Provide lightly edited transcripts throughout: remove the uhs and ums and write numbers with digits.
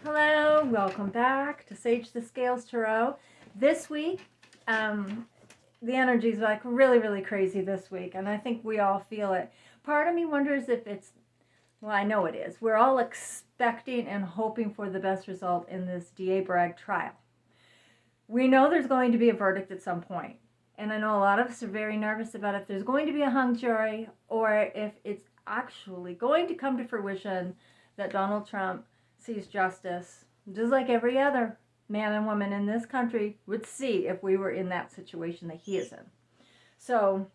Hello, welcome back to Sage the Scales Tarot. This week, the energy is like really crazy this week, and I think we all feel it. Part of me wonders if it's, well, I know it is. We're all expecting and hoping for the best result in this DA Bragg trial. We know there's going to be a verdict at some point, and I know a lot of us are very nervous about if there's going to be a hung jury or if it's actually going to come to fruition that Donald Trump sees justice, just like every other man and woman in this country would see if we were in that situation that he is in. So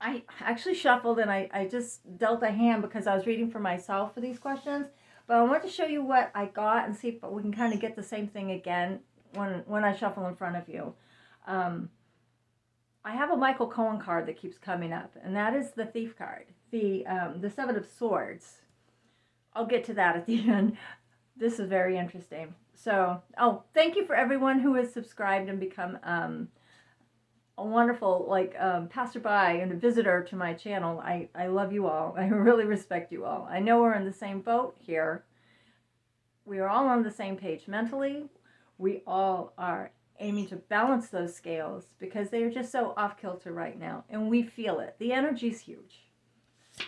I actually shuffled and I just dealt a hand because I was reading for myself for these questions. But I want to show you what I got and see if we can kind of get the same thing again when I shuffle in front of you. I have a Michael Cohen card that keeps coming up, and that is the Thief card, the Seven of Swords. I'll get to that at the end. This is very interesting. So, thank you for everyone who has subscribed and become a wonderful, passerby and a visitor to my channel. I love you all. I really respect you all. I know we're in the same boat here. We are all on the same page mentally. We all are aiming to balance those scales because they are just so off kilter right now, and we feel it. The energy's huge.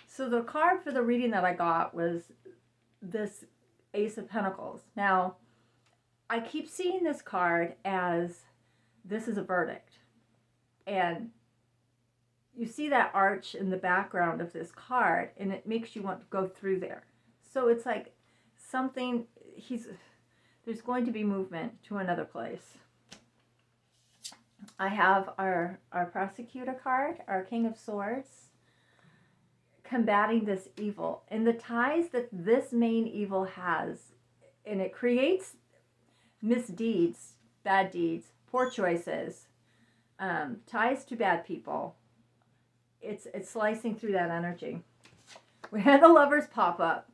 So the card for the reading that I got was this Ace of Pentacles. Now, I keep seeing this card as this is a verdict. And you see that arch in the background of this card, and it makes you want to go through there. So it's like something, there's going to be movement to another place. I have our prosecutor card, our King of Swords, combating this evil and the ties that this main evil has, and it creates misdeeds, bad deeds, poor choices, ties to bad people. It's slicing through that energy. We had the Lovers pop up.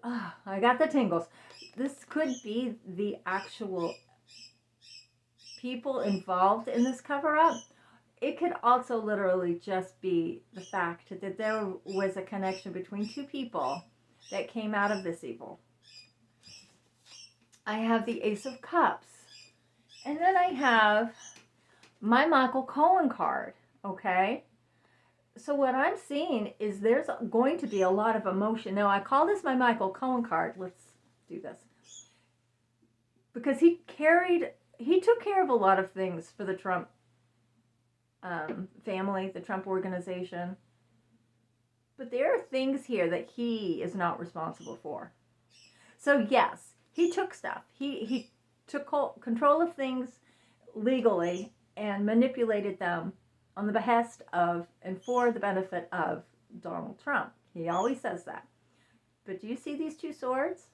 I got the tingles. This could be the actual people involved in this cover-up. It could also literally just be the fact that there was a connection between two people that came out of this evil. I have the Ace of Cups. And then I have my Michael Cohen card, okay? So what I'm seeing is there's going to be a lot of emotion. Now, I call this my Michael Cohen card. Let's do this. Because he took care of a lot of things for the Trump family, the Trump organization. But there are things here that he is not responsible for. So yes, he took stuff. He took control of things legally and manipulated them on the behest of and for the benefit of Donald Trump. He always says that. But do you see these two swords?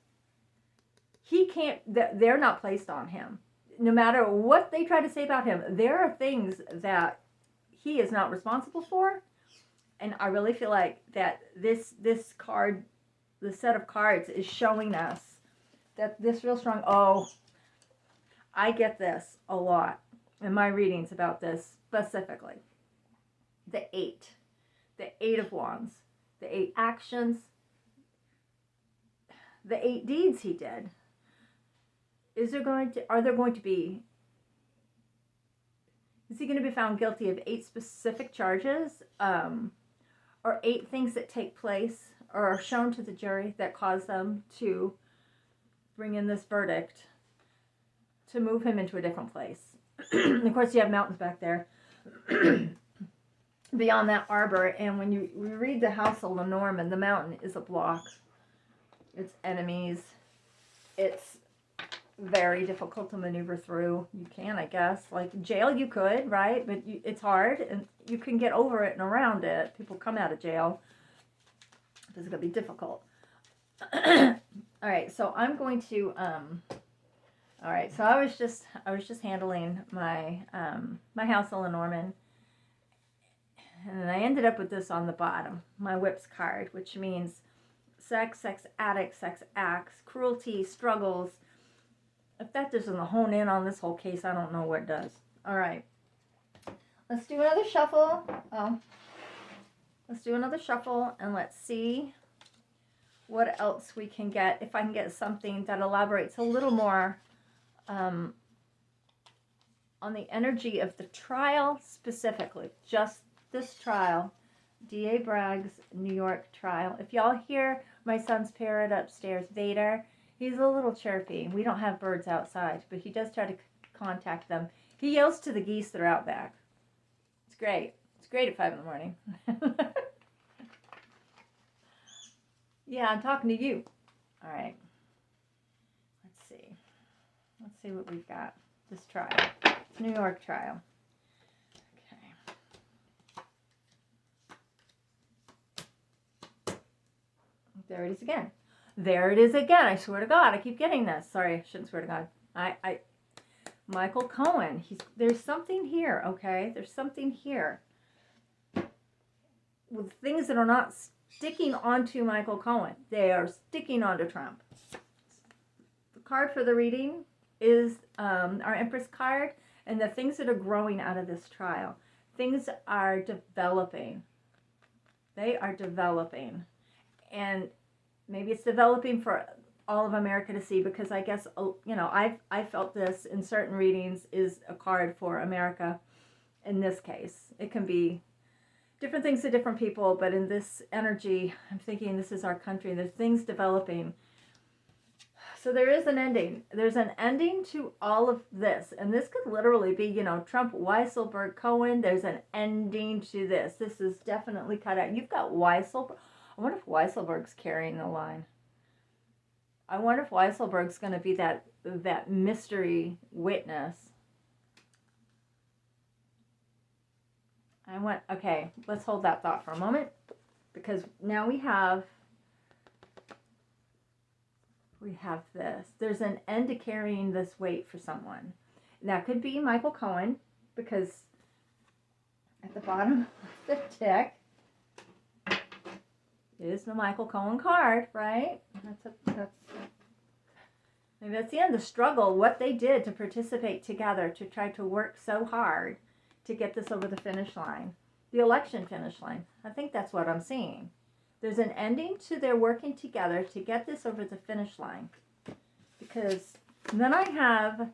He can't, they're not placed on him. No matter what they try to say about him, there are things that he is not responsible for. And I really feel like that this card, the set of cards, is showing us that this real strong, I get this a lot in my readings about this specifically. The 8 of Wands, the 8 actions, the 8 deeds he did. Is he going to be found guilty of 8 specific charges, or 8 things that take place or are shown to the jury that cause them to bring in this verdict to move him into a different place? Of course, you have mountains back there beyond that arbor, and when you read the House of Lenormand, the mountain is a block. It's enemies. It's very difficult to maneuver through. You can, I guess. Like jail, you could, right? But it's hard, and you can get over it and around it. People come out of jail. This is going to be difficult. All right, so I'm going to, all right, so I was just handling my, my House of Lenormand, and I ended up with this on the bottom, my Whips card, which means sex addict, sex acts, cruelty, struggles. If that doesn't hone in on this whole case, I don't know what does. All right. Let's do another shuffle. Let's do another shuffle, and let's see what else we can get, if I can get something that elaborates a little more on the energy of the trial specifically, just this trial, D.A. Bragg's New York trial. If y'all hear my son's parrot upstairs, Vader, he's a little chirpy. We don't have birds outside, but he does try to contact them. He yells to the geese that are out back. It's great. It's great at 5 in the morning. Yeah, I'm talking to you. All right. Let's see. Let's see what we've got. This trial. It's New York trial. Okay. There it is again. There it is again. I swear to God, I keep getting this. Sorry, I shouldn't swear to God. Michael Cohen. There's something here, okay? There's something here. With things that are not sticking onto Michael Cohen. They are sticking onto Trump. The card for the reading is our Empress card, and the things that are growing out of this trial. Things are developing. They are developing. And maybe it's developing for all of America to see, because I guess, you know, I felt this in certain readings is a card for America. In this case, it can be different things to different people, but in this energy, I'm thinking this is our country. There's things developing. So there is an ending. There's an ending to all of this. And this could literally be, you know, Trump, Weisselberg, Cohen. There's an ending to this. This is definitely cut out. You've got Weisselberg. I wonder if Weisselberg's carrying the line. I wonder if Weisselberg's going to be that mystery witness. Okay, let's hold that thought for a moment, because now we have this. There's an end to carrying this weight for someone. And that could be Michael Cohen, because at the bottom of the deck is the Michael Cohen card, right? Maybe that's the end. The struggle, what they did to participate together, to try to work so hard to get this over the finish line, the election finish line. I think that's what I'm seeing. There's an ending to their working together to get this over the finish line. Because then I have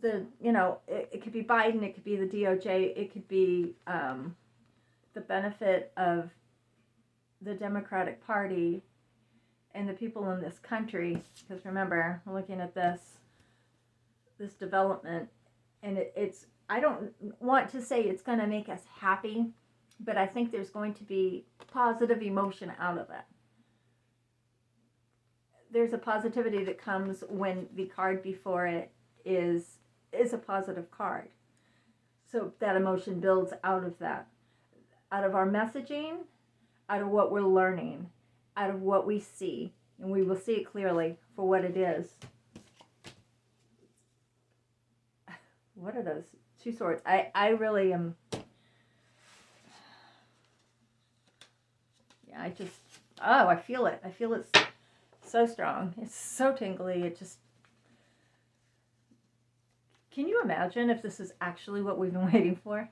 the, you know, it could be Biden, it could be the DOJ, it could be the benefit of the Democratic Party and the people in this country. Because remember, we're looking at this development, and it's, I don't want to say it's going to make us happy, but I think there's going to be positive emotion out of it. There's a positivity that comes when the card before it is a positive card. So that emotion builds out of that. Out of our messaging, out of what we're learning, out of what we see. And we will see it clearly for what it is. What are those? 2 swords. I really am. Yeah, I feel it. I feel it so strong. It's so tingly. It just. Can you imagine if this is actually what we've been waiting for?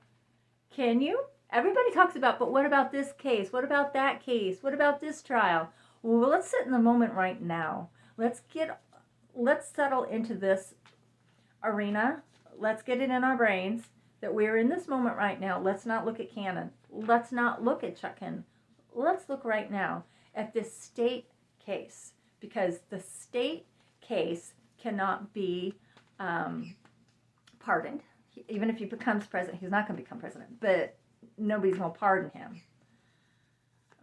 Can you? Everybody talks about, but what about this case? What about that case? What about this trial? Well, let's sit in the moment right now. Let's settle into this arena. Let's get it in our brains that we're in this moment right now. Let's not look at Cannon. Let's not look at Chuckin. Let's look right now at this state case, because the state case cannot be pardoned. Even if he becomes president, he's not going to become president, but nobody's going to pardon him.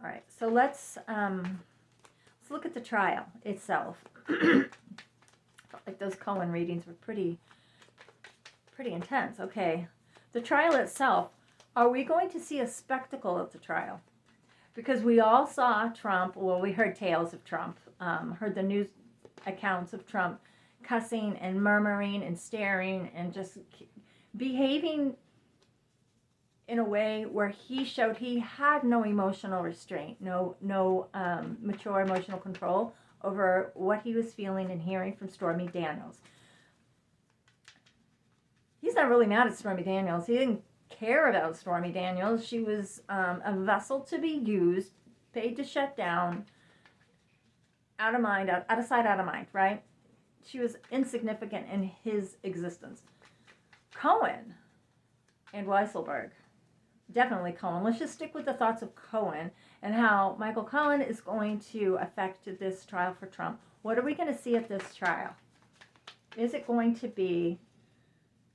All right, so let's look at the trial itself. Felt like those Cohen readings were pretty intense. Okay, the trial itself. Are we going to see a spectacle of the trial? Because we all saw Trump. Well, we heard tales of Trump. Heard the news accounts of Trump cussing and murmuring and staring and just behaving in a way where he showed he had no emotional restraint, no mature emotional control over what he was feeling and hearing from Stormy Daniels. He's not really mad at Stormy Daniels. He didn't care about Stormy Daniels. She was a vessel to be used, paid to shut down, out of mind, out of sight, out of mind, right? She was insignificant in his existence. Cohen and Weisselberg, definitely Cohen. Let's just stick with the thoughts of Cohen and how Michael Cohen is going to affect this trial for Trump. What are we going to see at this trial? Is it going to be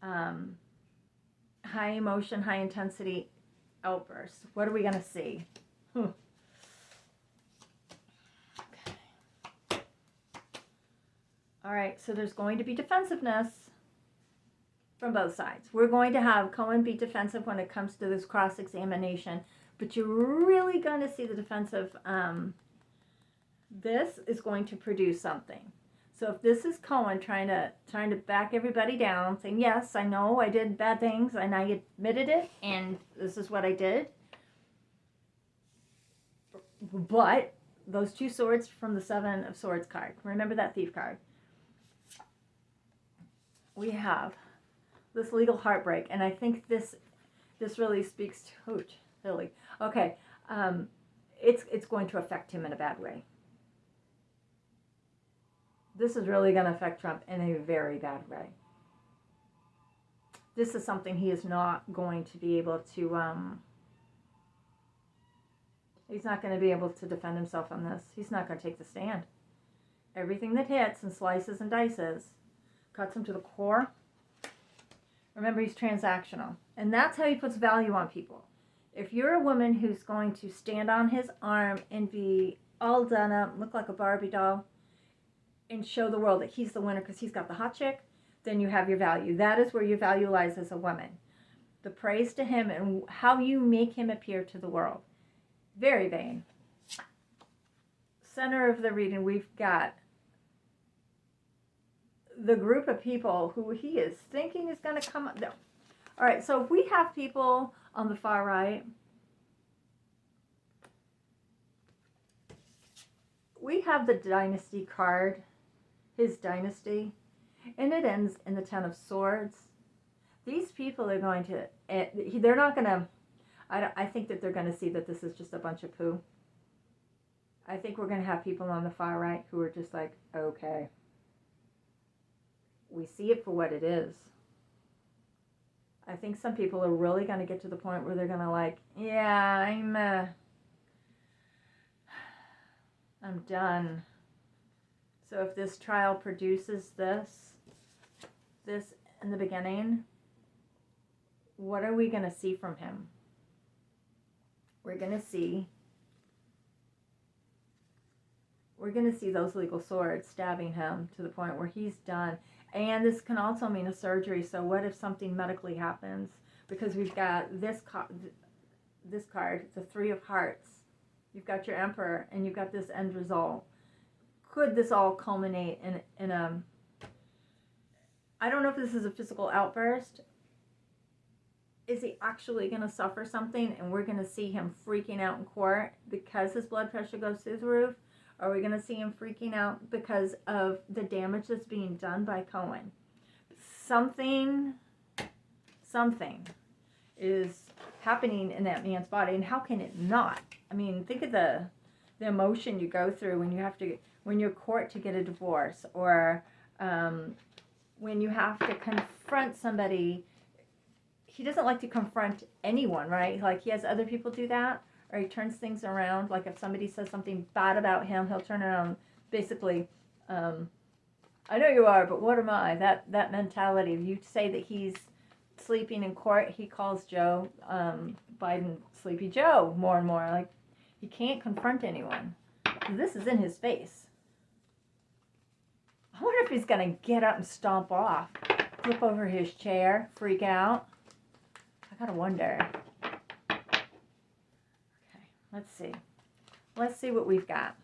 high emotion, high intensity outbursts? What are we going to see? Okay. All right, so there's going to be defensiveness from both sides. We're going to have Cohen be defensive when it comes to this cross-examination, but you're really going to see the defensive. This is going to produce something. So if this is Cohen trying to back everybody down, saying, yes, I know I did bad things, and I admitted it, and this is what I did. But those two swords from the Seven of Swords card, remember that thief card. We have this legal heartbreak, and I think this really speaks to, oh, silly. Okay, it's going to affect him in a bad way. This is really going to affect Trump in a very bad way. This is something he is not going to be able to, he's not going to be able to defend himself on this. He's not going to take the stand. Everything that hits and slices and dices cuts him to the core. Remember, he's transactional. And that's how he puts value on people. If you're a woman who's going to stand on his arm and be all done up, look like a Barbie doll, and show the world that he's the winner because he's got the hot chick, then you have your value. That is where your value lies as a woman. The praise to him and how you make him appear to the world. Very vain. Center of the reading, we've got the group of people who he is thinking is going to come up. No. All right, so if we have people on the far right, we have the dynasty card, his dynasty, and it ends in the Ten of Swords. These people are going to, they're not going to, I think that they're going to see that this is just a bunch of poo. I think we're going to have people on the far right who are just like, okay, we see it for what it is. I think some people are really going to get to the point where they're going to like, yeah, I'm done. So if this trial produces this in the beginning, what are we going to see from him? We're going to see those legal swords stabbing him to the point where he's done. And this can also mean a surgery. So what if something medically happens? Because we've got this card, the Three of Hearts. You've got your Emperor, and you've got this end result. Could this all culminate in a... I don't know if this is a physical outburst. Is he actually going to suffer something, and we're going to see him freaking out in court because his blood pressure goes through the roof? Or are we going to see him freaking out because of the damage that's being done by Cohen? Something is happening in that man's body, and how can it not? I mean, think of the emotion you go through when you're court to get a divorce, or when you have to confront somebody. He doesn't like to confront anyone, right? Like, he has other people do that, or he turns things around. Like, if somebody says something bad about him, he'll turn around, basically, I know you are, but what am I? That mentality. You say that he's sleeping in court, he calls Joe Biden Sleepy Joe more and more. Like, he can't confront anyone. This is in his face. I wonder if he's going to get up and stomp off, flip over his chair, freak out. I gotta wonder. Okay, let's see. Let's see what we've got.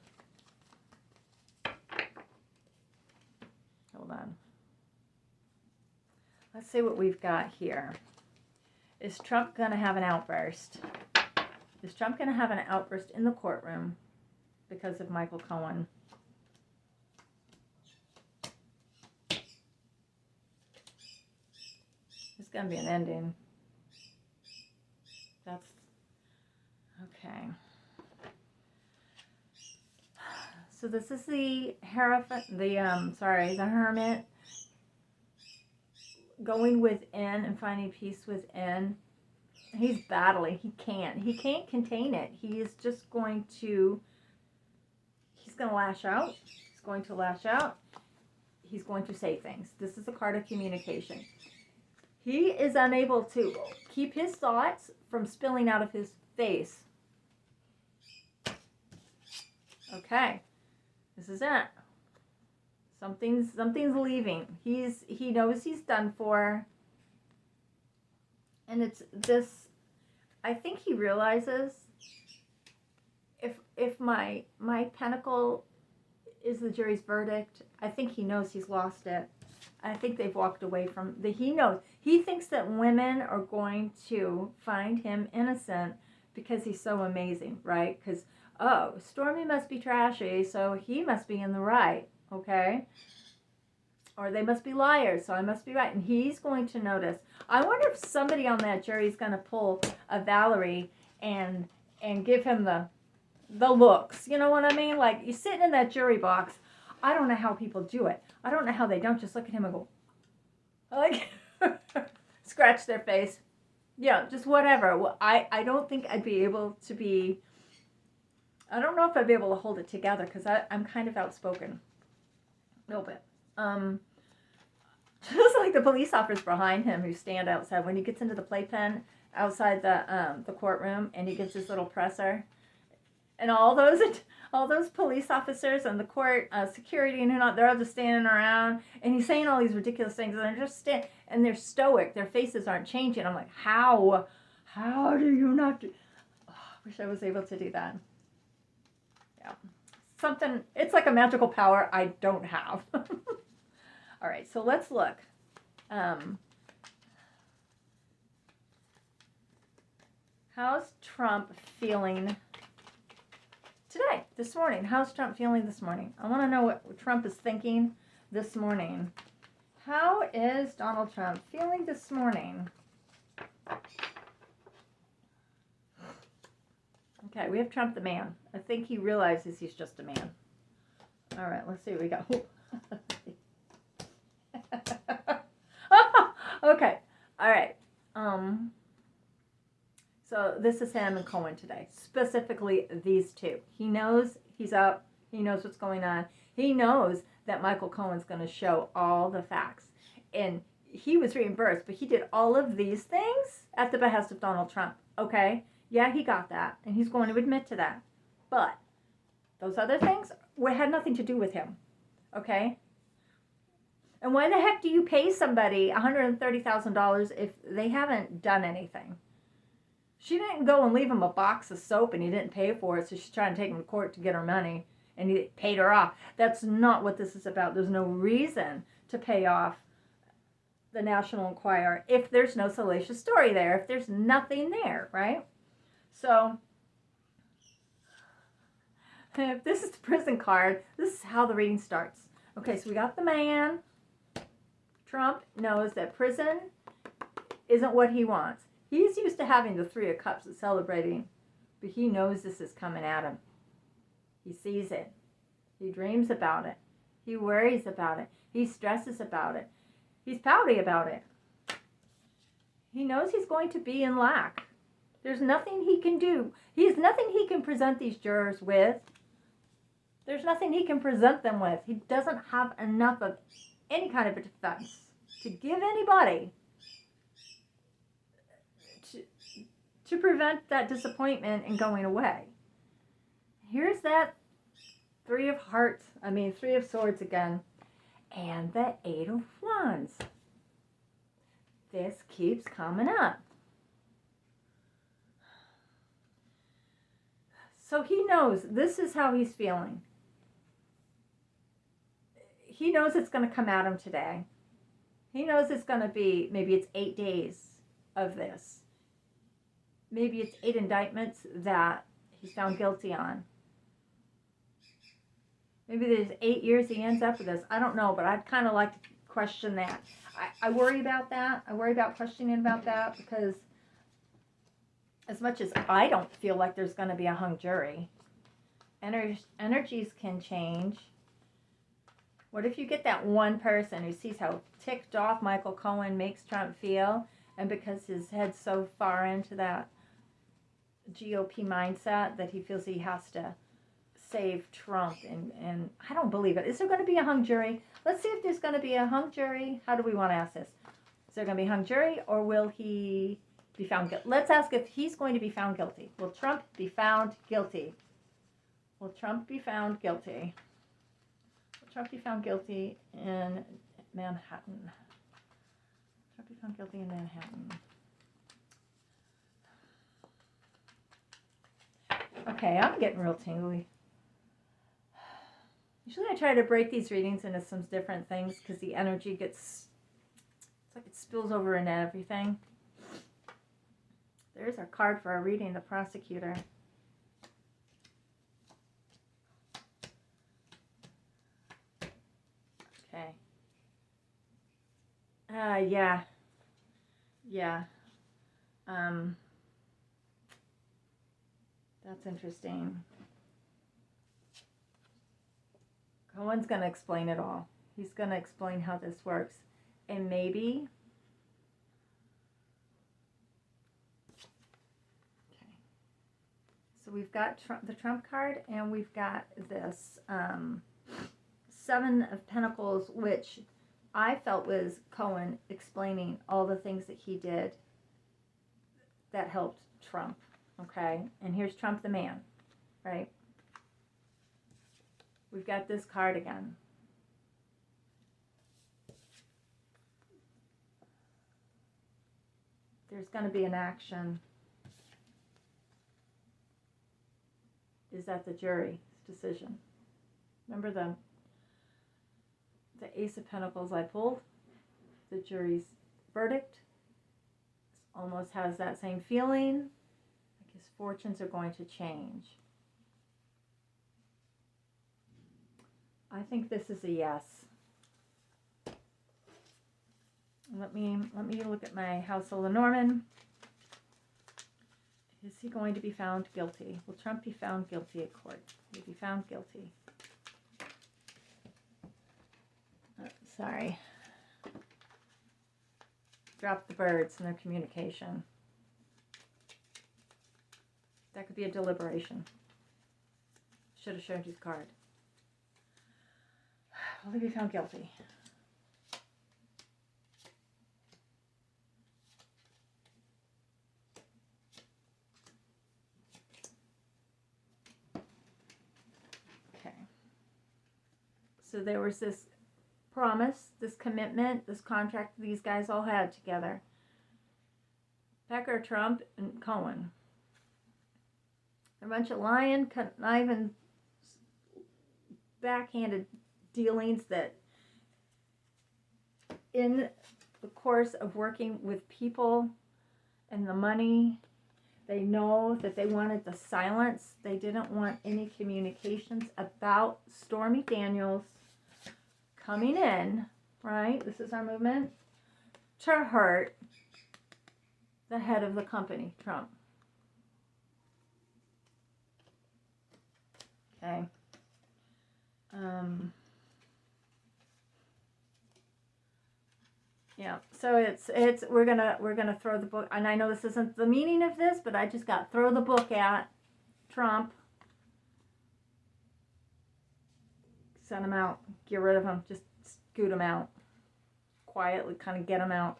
Hold on. Let's see what we've got here. Is Trump going to have an outburst? Is Trump going to have an outburst in the courtroom because of Michael Cohen? It's going to be an ending. That's okay. So this is the Hierophant, the Hermit, going within and finding peace within. He's battling. He can't contain it. He's going to lash out. He's going to lash out. He's going to say things. This is a card of communication. He is unable to keep his thoughts from spilling out of his face. Okay. This is it. Something's leaving. He knows he's done for. And it's this, I think he realizes if my pentacle is the jury's verdict, I think he knows he's lost it. I think they've walked away from he knows. He thinks that women are going to find him innocent because he's so amazing, right? Because, oh, Stormy must be trashy, so he must be in the right, okay? Or they must be liars, so I must be right. And he's going to notice. I wonder if somebody on that jury is going to pull a Valerie and give him the looks. You know what I mean? Like, you're sitting in that jury box. I don't know how people do it. I don't know how they don't just look at him and go, like, scratch their face. Yeah, just whatever. Well, I don't think I'd be able to be, I don't know if I'd be able to hold it together because I'm kind of outspoken. A little bit. Just like the police officers behind him who stand outside when he gets into the playpen outside the courtroom and he gets his little presser, and all those police officers and the court security and they're all just standing around, and he's saying all these ridiculous things, and they're just and they're stoic. Their faces aren't changing. I'm like, how do you not do? Oh, I wish I was able to do that. Yeah, something. It's like a magical power I don't have. All right, so let's look. How's Trump feeling today, this morning? How's Trump feeling this morning? I want to know what Trump is thinking this morning. How is Donald Trump feeling this morning? Okay, we have Trump the man. I think he realizes he's just a man. All right, let's see what we got. Okay, all right. So this is him and Cohen today, specifically these two. He knows he's up. He knows what's going on. He knows that Michael Cohen's going to show all the facts. And he was reimbursed, but he did all of these things at the behest of Donald Trump, okay? Yeah, he got that, and he's going to admit to that. But those other things had nothing to do with him, okay? And why the heck do you pay somebody $130,000 if they haven't done anything? She didn't go and leave him a box of soap and he didn't pay for it, so she's trying to take him to court to get her money, and he paid her off. That's not what this is about. There's no reason to pay off the National Enquirer if there's no salacious story there, if there's nothing there, right? So, if this is the prison card, this is how the reading starts. Okay, so we got the man. Trump knows that prison isn't what he wants. He's used to having the Three of Cups and celebrating, but he knows this is coming at him. He sees it. He dreams about it. He worries about it. He stresses about it. He's pouty about it. He knows he's going to be in lack. There's nothing he can do. There's nothing he can present these jurors with. There's nothing he can present them with. He doesn't have enough of any kind of a defense to give anybody to prevent that disappointment and going away. Here's that Three of Swords again, and the Eight of Wands. This keeps coming up. So he knows this is how he's feeling. He knows it's going to come at him today. He knows it's going to be, maybe it's 8 days of this. Maybe it's 8 indictments that he's found guilty on. Maybe there's 8 years he ends up with this. I don't know, but I'd kind of like to question that. I worry about that. I worry about questioning about that because as much as I don't feel like there's going to be a hung jury, Energies can change. What if you get that one person who sees how ticked off Michael Cohen makes Trump feel, and because his head's so far into that GOP mindset that he feels he has to save Trump, and I don't believe it. Is there going to be a hung jury? Let's see if there's going to be a hung jury. How do we want to ask this? Is there going to be a hung jury, or will he be found guilty? Let's ask if he's going to be found guilty. Will Trump be found guilty? Will Trump be found guilty? Will Trump be found guilty in Manhattan? Trump be found guilty in Manhattan. Okay, I'm getting real tingly. Usually I try to break these readings into some different things because the energy gets, it's like it spills over into everything. There's our card for our reading, the prosecutor. Okay. Yeah. Yeah. That's interesting. Cohen's going to explain it all. He's going to explain how this works. And maybe... Okay. So we've got the Trump card, and we've got this Seven of Pentacles, which I felt was Cohen explaining all the things that he did that helped Trump. Okay? And here's Trump the man, right? We've got this card again. There's going to be an action. Is that the jury's decision? Remember the Ace of Pentacles I pulled? The jury's verdict. This almost has that same feeling. Like his fortunes are going to change. I think this is a yes. Let me look at my House of Lenormand. Is he going to be found guilty? Will Trump be found guilty at court? Will he be found guilty? Oh, sorry. Drop the birds in their communication. That could be a deliberation. Should have showed you the card. Will he be found guilty? Okay. So there was this promise, this commitment, this contract these guys all had together. Pecker, Trump, and Cohen. A bunch of lying, conniving, backhanded dealings that in the course of working with people and the money, they know that they wanted the silence. They didn't want any communications about Stormy Daniels coming in, right? This is our movement, to hurt the head of the company, Trump. Okay. Yeah, so it's we're gonna throw the book, and I know this isn't the meaning of this, but I just got throw the book at Trump, send him out, get rid of him, just scoot him out, quietly, kind of get him out.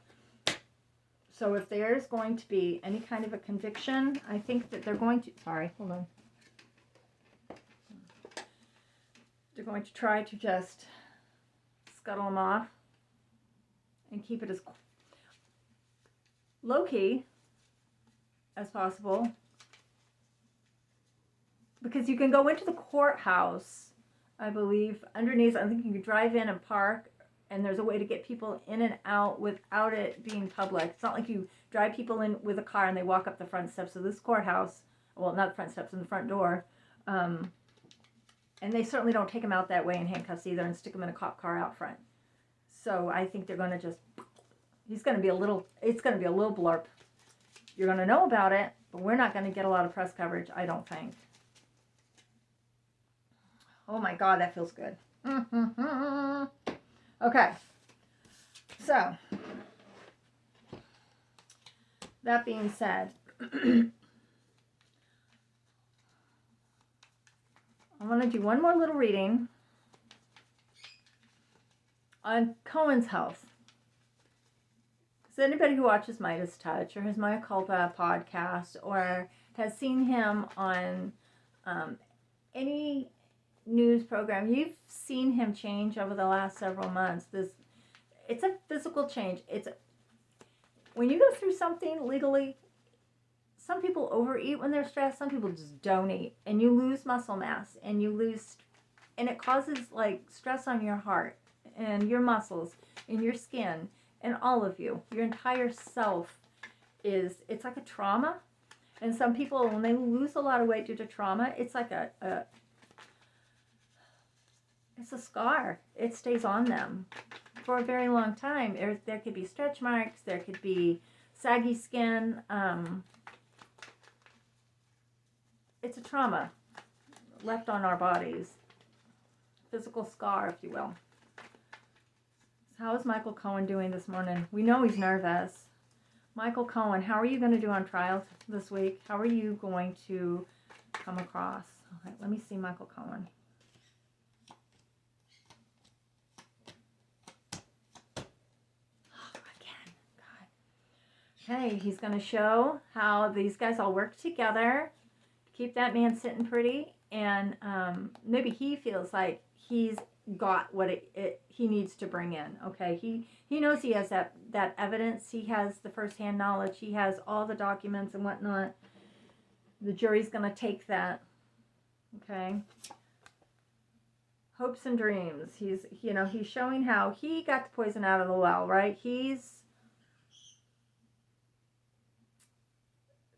So if there's going to be any kind of a conviction, I think that they're going to. Sorry, hold on. They're going to try to just scuttle him off and keep it as low-key as possible. Because you can go into the courthouse, I believe, underneath. I think you can drive in and park, and there's a way to get people in and out without it being public. It's not like you drive people in with a car and they walk up the front steps of this courthouse. Well, not the front steps, in the front door. And they certainly don't take them out that way in handcuffs either and stick them in a cop car out front. So I think they're going to just, it's going to be a little blurb. You're going to know about it, but we're not going to get a lot of press coverage, I don't think. Oh my God, that feels good. Okay. So, that being said, I want to do one more little reading on Cohen's health. So anybody who watches Midas Touch or his Maya Culpa podcast or has seen him on any news program, you've seen him change over the last several months. It's a physical change. When you go through something legally, some people overeat when they're stressed, some people just don't eat, and you lose muscle mass, and it causes like stress on your heart and your muscles and your skin and all of you. Your entire self it's like a trauma. And some people, when they lose a lot of weight due to trauma, it's like it's a scar. It stays on them for a very long time. There could be stretch marks. There could be saggy skin. It's a trauma left on our bodies. Physical scar, if you will. So how is Michael Cohen doing this morning? We know he's nervous. Michael Cohen, how are you going to do on trial this week? How are you going to come across? All right, let me see Michael Cohen. Again, God. Okay, he's going to show how these guys all work together to keep that man sitting pretty, and maybe he feels like he's got what he needs to bring in. Okay, he knows he has that evidence. He has the firsthand knowledge. He has all the documents and whatnot. The jury's going to take that. Okay. Hopes and dreams. He's showing how he got the poison out of the well, right?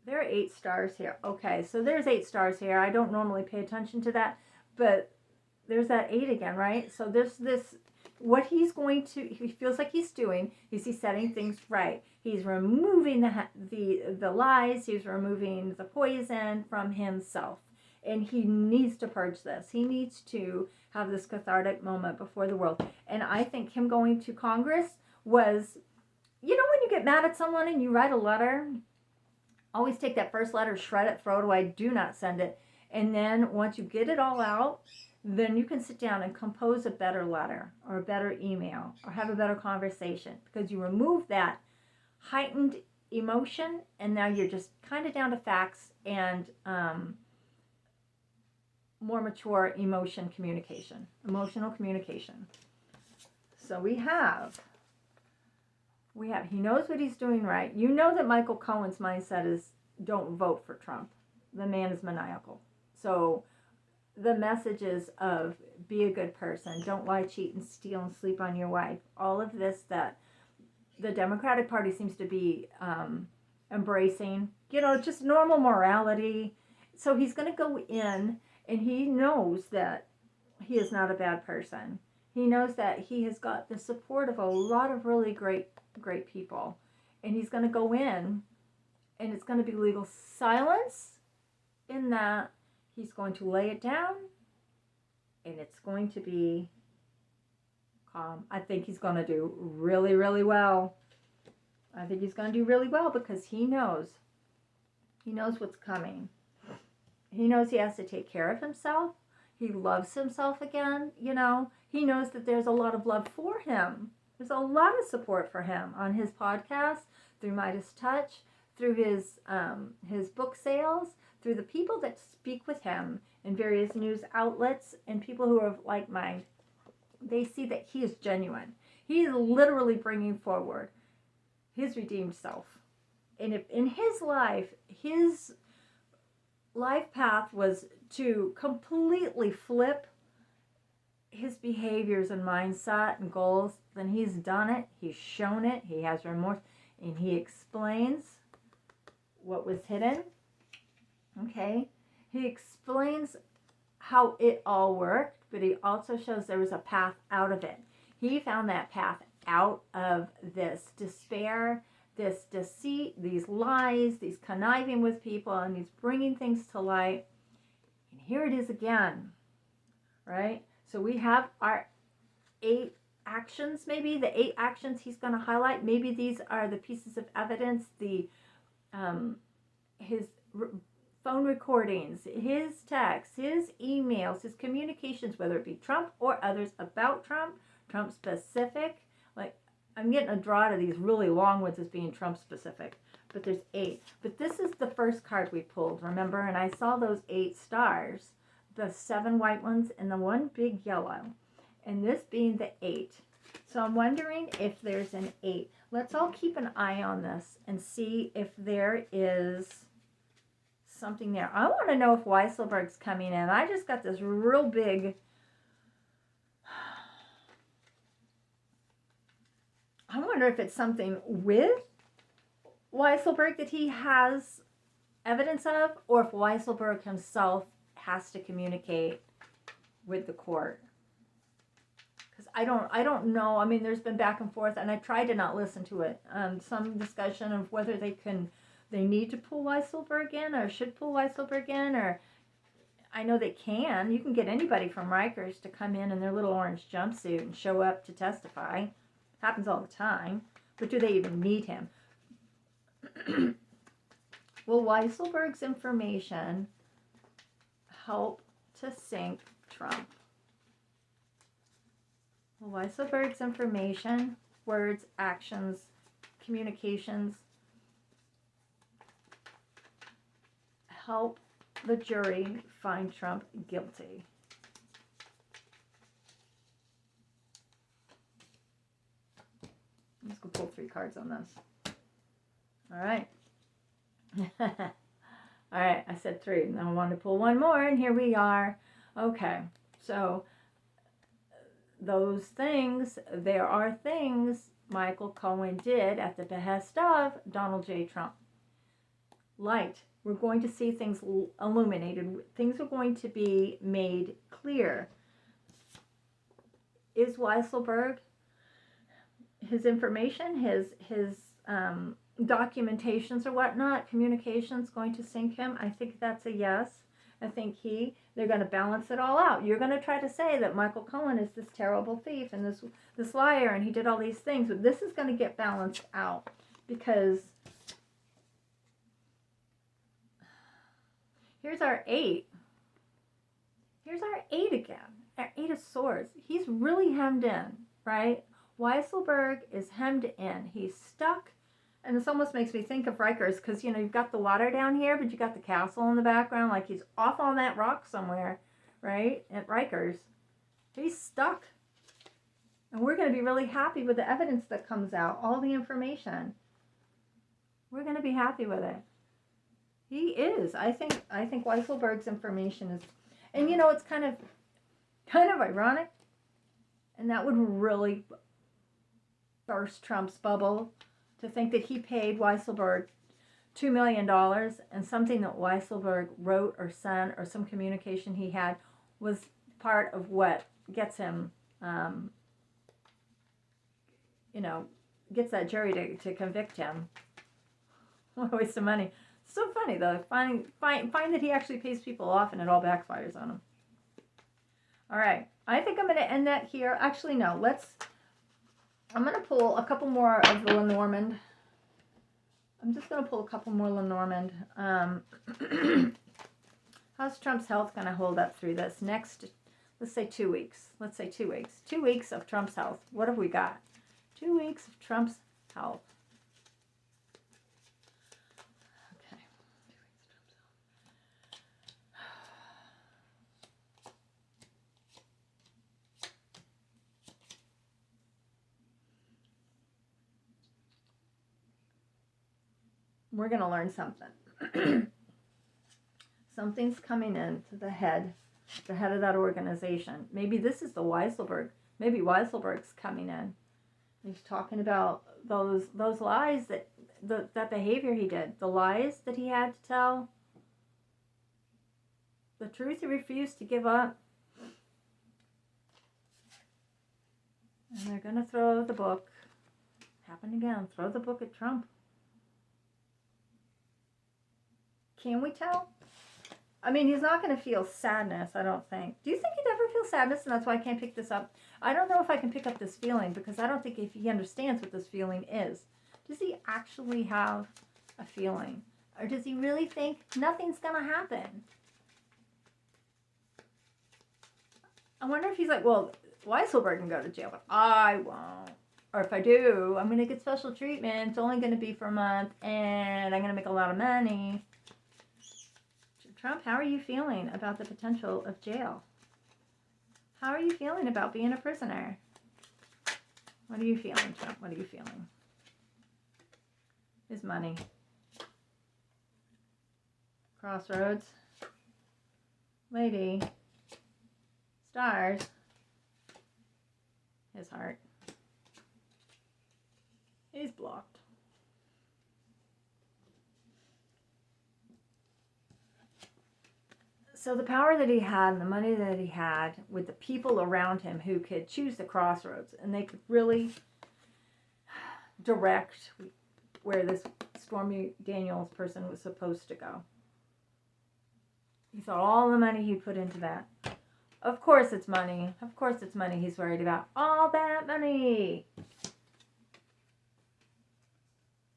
There are 8 stars here. Okay, so there's 8 stars here. I don't normally pay attention to that, but there's that 8 again, right? So there's this, what he feels like he's doing is he's setting things right. He's removing the lies. He's removing the poison from himself. And he needs to purge this. He needs to have this cathartic moment before the world. And I think him going to Congress was, when you get mad at someone and you write a letter, always take that first letter, shred it, throw it away, do not send it. And then once you get it all out, then you can sit down and compose a better letter or a better email or have a better conversation, because you remove that heightened emotion and now you're just kind of down to facts and more mature emotional communication. So we have, he knows what he's doing right. You know that Michael Cohen's mindset is don't vote for Trump. The man is maniacal. So the messages of be a good person, don't lie, cheat, and steal, and sleep on your wife. All of this that the Democratic Party seems to be embracing, just normal morality. So he's going to go in, and he knows that he is not a bad person. He knows that he has got the support of a lot of really great people. And he's going to go in, and it's going to be legal silence in that he's going to lay it down, and it's going to be calm. I think he's going to do really, really well. I think he's going to do really well because he knows what's coming. He knows he has to take care of himself. He loves himself again, He knows that there's a lot of love for him. There's a lot of support for him on his podcast, through Midas Touch, through his book sales, through the people that speak with him in various news outlets and people who are of like mind. They see that he is genuine. He is literally bringing forward his redeemed self. And if in his life path was to completely flip his behaviors and mindset and goals, then he's done it. He's shown it. He has remorse. And he explains what was hidden. Okay? He explains how it all worked, but he also shows there was a path out of it. He found that path out of this despair, this deceit, these lies, these conniving with people, and he's bringing things to light. And here it is again. right? So we have our 8 actions, maybe the 8 actions he's going to highlight. Maybe these are the pieces of evidence, his phone recordings, his texts, his emails, his communications, whether it be Trump or others about Trump, Trump specific. Like, I'm getting a draw to these really long ones as being Trump specific, but there's 8. But this is the first card we pulled, remember? And I saw those 8 stars, the 7 white ones and the 1 big yellow, and this being the 8. So I'm wondering if there's an 8. Let's all keep an eye on this and see if there is something there. I want to know if Weisselberg's coming in. I just got this real big... I wonder if it's something with Weisselberg that he has evidence of, or if Weisselberg himself has to communicate with the court. Because I don't know. I mean, there's been back and forth, and I tried to not listen to it. Some discussion of whether they need to pull Weisselberg in, or should pull Weisselberg in, or I know they can. You can get anybody from Rikers to come in their little orange jumpsuit and show up to testify. Happens all the time. But do they even need him? Will Weisselberg's information help to sink Trump? Will Weisselberg's information, words, actions, communications help the jury find Trump guilty? I'm just going to pull 3 cards on this. All right. All right, I said 3. Now I want to pull 1 more, and here we are. Okay, so those things, there are things Michael Cohen did at the behest of Donald J. Trump. Light. We're going to see things illuminated. Things are going to be made clear. Is Weisselberg, his information, his documentations or whatnot, communications going to sink him? I think that's a yes. I think they're going to balance it all out. You're going to try to say that Michael Cohen is this terrible thief and this liar and he did all these things, but this is going to get balanced out, because here's our 8. Here's our 8 again. Our 8 of Swords. He's really hemmed in, right? Weisselberg is hemmed in. He's stuck. And this almost makes me think of Rikers, because, you've got the water down here, but you got the castle in the background. Like, he's off on that rock somewhere, right? At Rikers. He's stuck. And we're going to be really happy with the evidence that comes out. All the information. We're going to be happy with it. He is. I think Weisselberg's information is... And, it's kind of ironic. And that would really burst Trump's bubble, to think that he paid Weisselberg $2 million, and something that Weisselberg wrote or sent or some communication he had was part of what gets him, gets that jury to convict him. What a waste of money. So funny, though. Find that he actually pays people off and it all backfires on him. All right. I think I'm going to end that here. Actually, no. I'm going to pull a couple more of the Lenormand. I'm just going to pull a couple more Lenormand. How's Trump's health going to hold up through this next, let's say 2 weeks. 2 weeks of Trump's health. What have we got? 2 weeks of Trump's health. Okay. 2 weeks of Trump's health. We're going to learn something. Something's coming in to the head of that organization. Maybe this is the Weisselberg. Maybe Weisselberg's coming in. He's talking about those lies, that behavior he did. The lies that he had to tell. The truth he refused to give up. And they're going to throw the book. Happened again. Throw the book at Trump. Can we tell? I mean, he's not going to feel sadness, I don't think. Do you think he'd ever feel sadness, and that's why I can't pick this up? I don't know if I can pick up this feeling, because I don't think if he understands what this feeling is. Does he actually have a feeling? Or does he really think nothing's going to happen? I wonder if he's like, well, Weisselberg can go to jail, but I won't. Or if I do, I'm going to get special treatment. It's only going to be for a month, and I'm going to make a lot of money. Trump, how are you feeling about the potential of jail? How are you feeling about being a prisoner? What are you feeling, Trump? What are you feeling? His money. Crossroads. Lady. Stars. His heart. He's blocked. So the power that he had and the money that he had with the people around him who could choose the crossroads, and they could really direct where this Stormy Daniels person was supposed to go. He thought all the money he put into that. Of course it's money. Of course it's money he's worried about. All that money.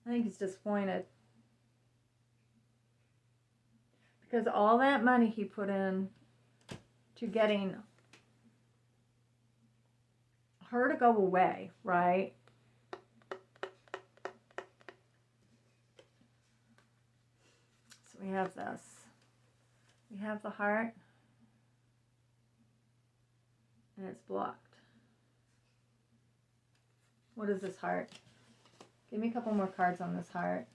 I think he's disappointed. Because all that money he put in to getting her to go away, right? So we have this. We have the heart. And it's blocked. What is this heart? Give me a couple more cards on this heart.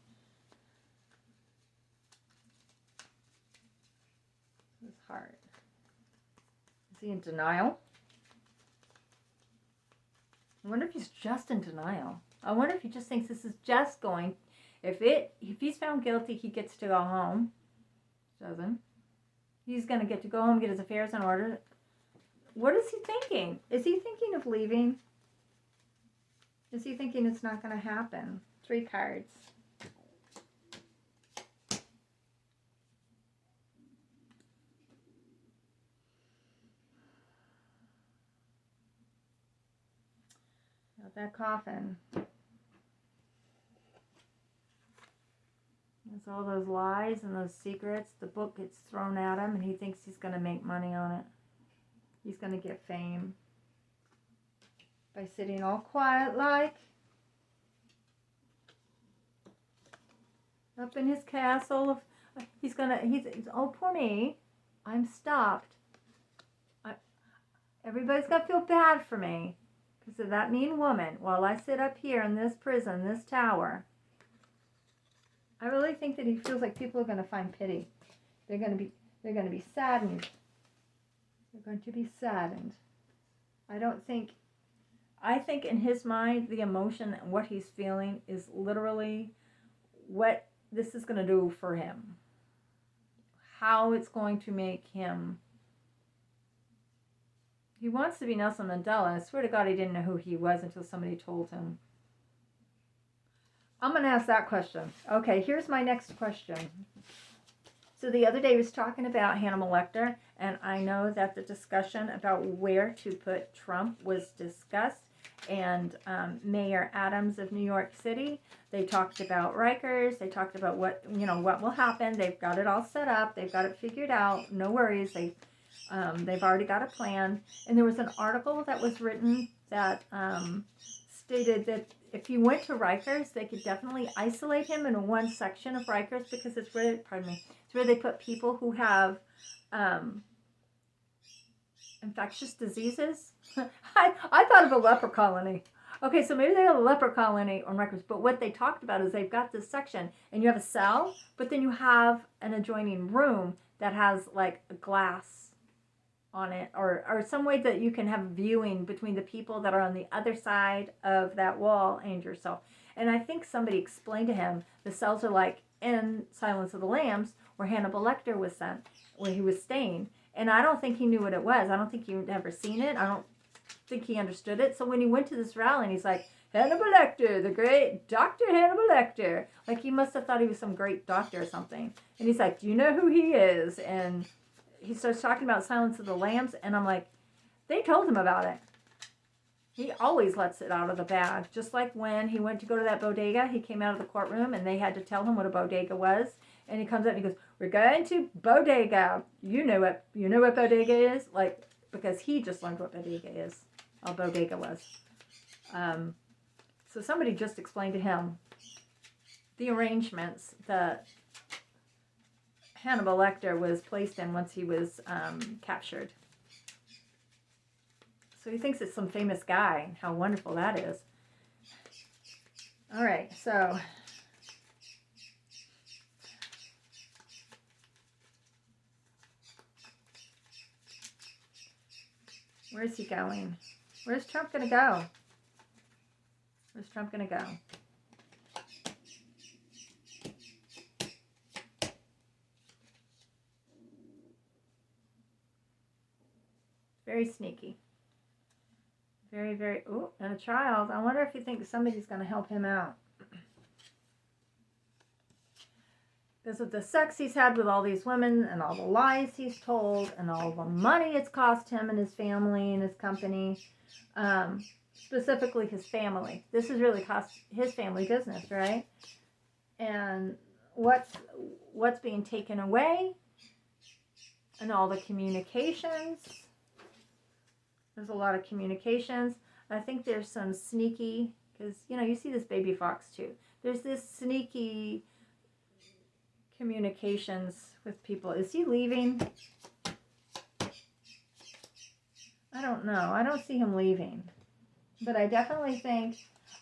His heart. Is he in denial? I wonder if he's just in denial. I wonder if he just thinks this is just going. If he's found guilty, he gets to go home. Doesn't. He's going to get to go home, get his affairs in order. What is he thinking? Is he thinking of leaving? Is he thinking it's not going to happen? 3 cards. Got that coffin. There's all those lies and those secrets. The book gets thrown at him and he thinks he's going to make money on it. He's going to get fame. By sitting all quiet like. Up in his castle. He's oh, poor me. I'm stopped. Everybody's got to feel bad for me. Because of that mean woman. While I sit up here in this prison, this tower. I really think that he feels like people are going to find pity. They're going to be saddened. They're going to be saddened. I think in his mind, the emotion and what he's feeling is literally what this is going to do for him. How it's going to make him. He wants to be Nelson Mandela. I swear to God, he didn't know who he was until somebody told him. I'm going to ask that question. Okay, here's my next question. So the other day I was talking about Hannibal Lecter, and I know that the discussion about where to put Trump was discussed, and Mayor Adams of New York City, they talked about Rikers, they talked about what will happen. They've got it all set up, they've got it figured out, no worries. They've already got a plan. And there was an article that was written that stated that if he went to Rikers, they could definitely isolate him in one section of Rikers because it's where, it's where they put people who have infectious diseases. I thought of a leper colony. Okay, so maybe they have a leper colony on Rikers, but what they talked about is they've got this section, and you have a cell, but then you have an adjoining room that has like a glass on it, or some way that you can have viewing between the people that are on the other side of that wall and yourself. And I think somebody explained to him the cells are like in Silence of the Lambs, where Hannibal Lecter was sent, where he was staying. And I don't think he knew what it was. I don't think he'd ever seen it. think he understood it. So when he went to this rally and he's like, Hannibal Lecter, the great Dr. Hannibal Lecter. Like he must have thought he was some great doctor or something. And he's like, do you know who he is? And he starts talking about Silence of the Lambs. And I'm like, they told him about it. He always lets it out of the bag. Just like when he went to go to that bodega, he came out of the courtroom and they had to tell him what a bodega was. And he comes out and he goes, we're going to bodega. You know what bodega is? Like, because he just learned what bodega is. A bodega was. So somebody just explained to him the arrangements that Hannibal Lecter was placed in once he was captured. So he thinks it's some famous guy, and how wonderful that is. All right, so where's he going? Where's Trump going to go? Where's Trump going to go? Very sneaky. Very, very, oh, and a child. I wonder if you think somebody's going to help him out. Because of the sex he's had with all these women and all the lies he's told and all the money it's cost him and his family and his company, specifically his family. This has really cost his family business, right? And what's being taken away and all the communications. There's a lot of communications. I think there's some sneaky, because, you know, you see this baby fox too. There's this sneaky communications with people. Is he leaving? I don't know. I don't see him leaving. But I definitely think,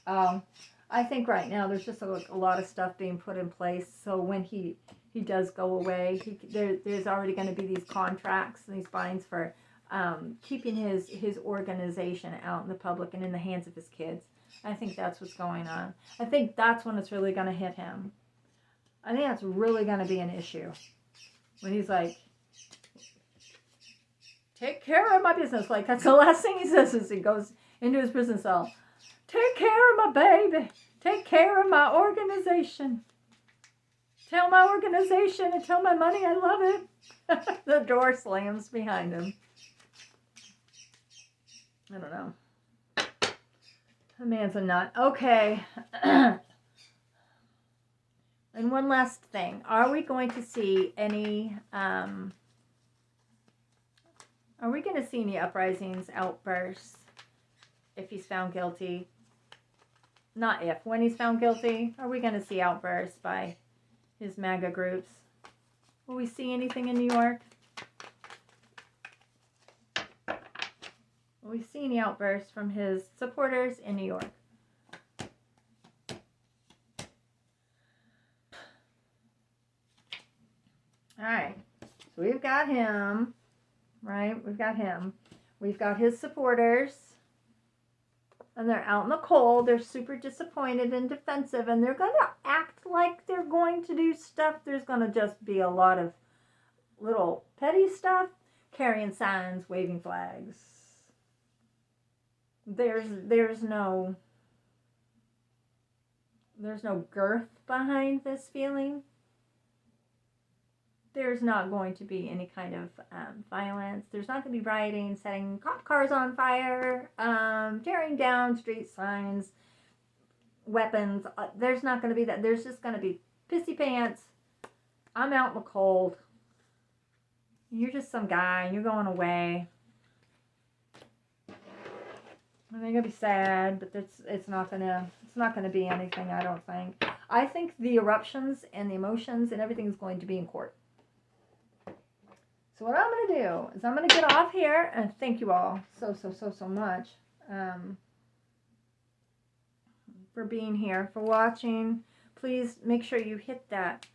I think right now there's just a lot of stuff being put in place. So when he does go away, there's already going to be these contracts and these fines for keeping his organization out in the public and in the hands of his kids. I think that's what's going on. I think that's when it's really going to hit him. I think that's really going to be an issue. When he's like, take care of my business. Like, that's the last thing he says as he goes into his prison cell. Take care of my baby. Take care of my organization. Tell my organization and tell my money I love it. The door slams behind him. I don't know. The man's a nut. Okay. And one last thing. Are we going to see any, are we going to see any uprisings, outbursts, if he's found guilty? Not if. When he's found guilty, are we going to see outbursts by his MAGA groups? Will we see anything in New York? Will we see any outbursts from his supporters in New York? All right, so we've got him, right? We've got him. We've got his supporters, and they're out in the cold. They're super disappointed and defensive, and they're going to act like they're going to do stuff. There's going to just be a lot of little petty stuff, carrying signs, waving flags. There's no girth behind this feeling. There's not going to be any kind of violence. There's not going to be rioting, setting cop cars on fire, tearing down street signs, weapons. There's not going to be that. There's just going to be pissy pants. I'm out in the cold. You're just some guy and you're going away. And they're gonna be sad, but it's not gonna be anything. I don't think. I think the eruptions and the emotions and everything is going to be in court. So what I'm gonna do is I'm gonna get off here and thank you all so much for being here, for watching. Please make sure you hit that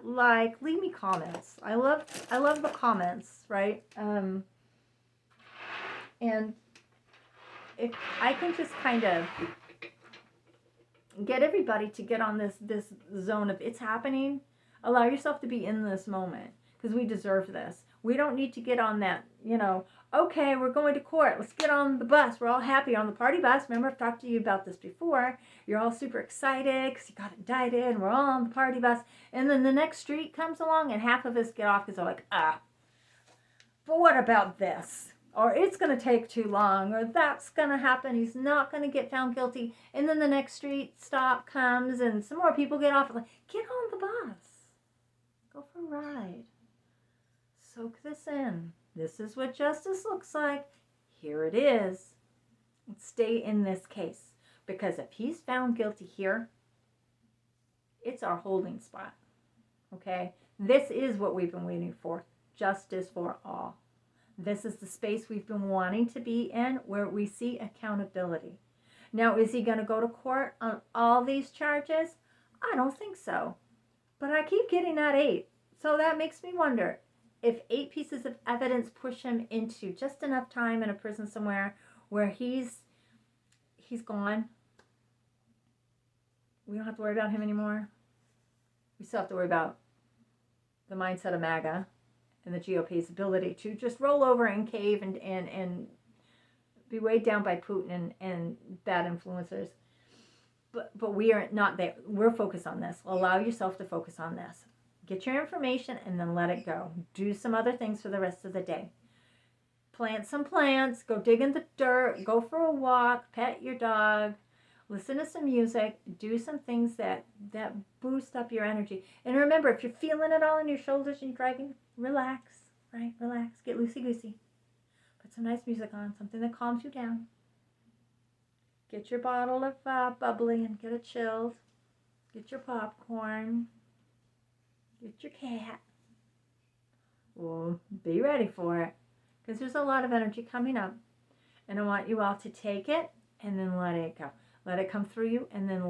like, leave me comments. I love the comments, right? And if I can just kind of get everybody to get on this zone of it's happening, allow yourself to be in this moment, because we deserve this. We don't need to get on that, okay, we're going to court. Let's get on the bus. We're all happy on the party bus. Remember, I've talked to you about this before. You're all super excited because you got indicted and we're all on the party bus. And then the next street comes along and half of us get off because they're like, but what about this? Or it's going to take too long, or that's going to happen. He's not going to get found guilty. And then the next street stop comes and some more people get off. Like, get on the bus. Go for a ride. Soak this in. This is what justice looks like. Here it is. Stay in this case. Because if he's found guilty here, it's our holding spot. Okay? This is what we've been waiting for. Justice for all. This is the space we've been wanting to be in where we see accountability. Now, is he going to go to court on all these charges? I don't think so. But I keep getting that 8. So that makes me wonder if 8 pieces of evidence push him into just enough time in a prison somewhere where he's gone. We don't have to worry about him anymore. We still have to worry about the mindset of MAGA and the GOP's ability to just roll over and cave and be weighed down by Putin and bad influencers. But we are not there. We're focused on this. Allow yourself to focus on this. Get your information and then let it go. Do some other things for the rest of the day. Plant some plants. Go dig in the dirt. Go for a walk. Pet your dog. Listen to some music. Do some things that boost up your energy. And remember, if you're feeling it all in your shoulders and you're dragging, relax. Right? Relax. Get loosey-goosey. Put some nice music on. Something that calms you down. Get your bottle of bubbly and get it chilled. Get your popcorn. Get your cat. Well, be ready for it. Because there's a lot of energy coming up. And I want you all to take it and then let it go. Let it come through you and then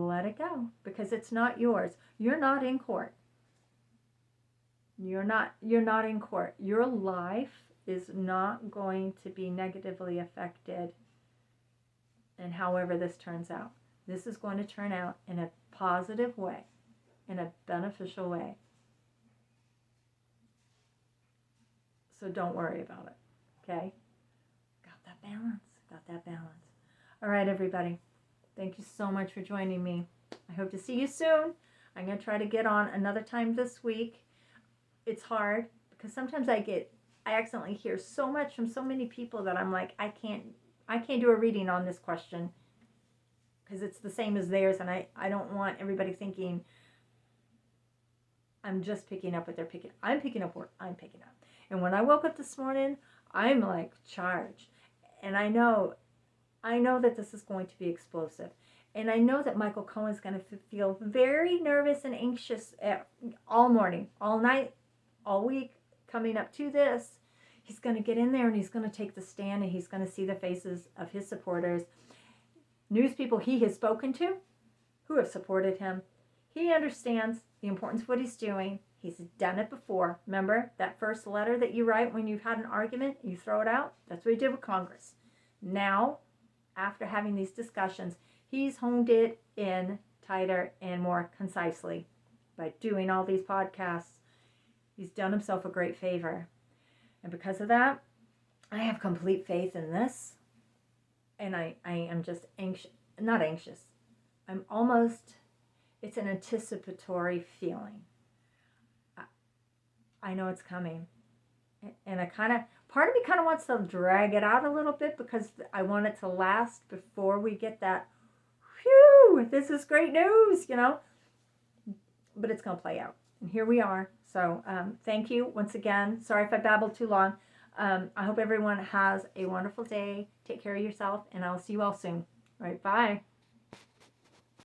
let it go. Because it's not yours. You're not in court. You're not in court. Your life is not going to be negatively affected in however this turns out. This is going to turn out in a positive way. In a beneficial way. So don't worry about it. Okay? Got that balance. Got that balance. All right, everybody. Thank you so much for joining me. I hope to see you soon. I'm going to try to get on another time this week. It's hard because sometimes I accidentally hear so much from so many people that I'm like, I can't do a reading on this question because it's the same as theirs, and I don't want everybody thinking I'm just picking up what they're picking. I'm picking up what I'm picking up. And when I woke up this morning, I'm like charged. And I know that this is going to be explosive. And I know that Michael Cohen's going to feel very nervous and anxious all morning, all night, all week, coming up to this. He's going to get in there and he's going to take the stand and he's going to see the faces of his supporters, news people he has spoken to who have supported him. He understands the importance of what he's doing. He's done it before. Remember that first letter that you write when you've had an argument, you throw it out? That's what he did with Congress. Now, after having these discussions, he's honed it in tighter and more concisely. By doing all these podcasts, he's done himself a great favor. And because of that, I have complete faith in this. And I am just anxious, not anxious. It's an anticipatory feeling. I know it's coming. And part of me kind of wants to drag it out a little bit because I want it to last before we get that, whew, this is great news, But it's going to play out. And here we are. So thank you once again. Sorry if I babbled too long. I hope everyone has a wonderful day. Take care of yourself, and I'll see you all soon. All right, bye.